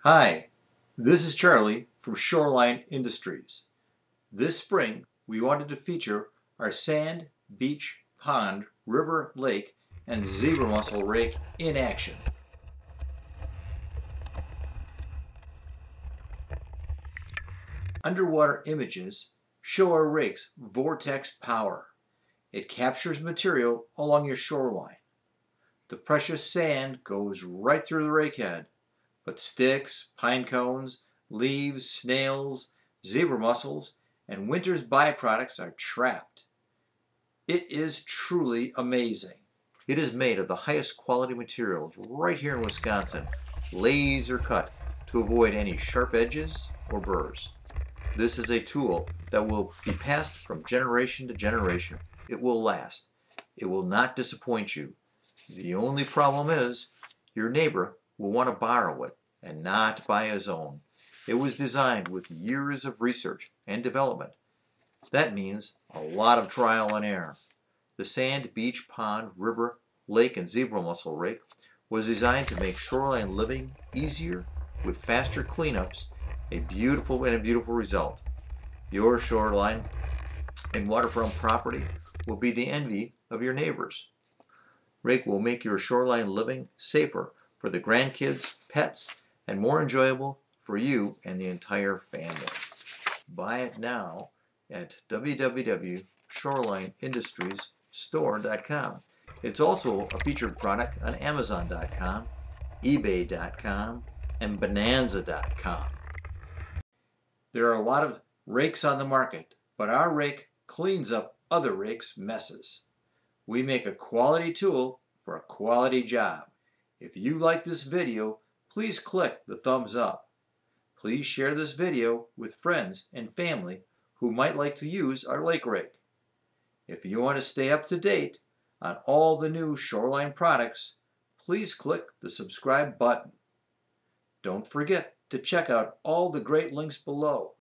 Hi, this is Charlie from Shoreline Industries. This spring, we wanted to feature our sand, beach, pond, river, lake, and zebra mussel rake in action. Underwater images show our rake's vortex power. It captures material along your shoreline. The precious sand goes right through the rake head, but sticks, pine cones, leaves, snails, zebra mussels, and winter's byproducts are trapped. It is truly amazing. It is made of the highest quality materials right here in Wisconsin, laser cut to avoid any sharp edges or burrs. This is a tool that will be passed from generation to generation. It will last. It will not disappoint you. The only problem is your neighbor will want to borrow it and not buy his own. It was designed with years of research and development. That means a lot of trial and error. The sand, beach, pond, river, lake, and zebra mussel rake was designed to make shoreline living easier with faster cleanups, a beautiful result. Your shoreline and waterfront property will be the envy of your neighbors. Rake will make your shoreline living safer for the grandkids, pets, and more enjoyable for you and the entire family. Buy it now at www.shorelineIndustriesStore.com. It's also a featured product on Amazon.com, eBay.com, and Bonanza.com. There are a lot of rakes on the market, but our rake cleans up other rakes' messes. We make a quality tool for a quality job. If you like this video, please click the thumbs up. Please share this video with friends and family who might like to use our lake rake. If you want to stay up to date on all the new Shoreline products, please click the subscribe button. Don't forget to check out all the great links below.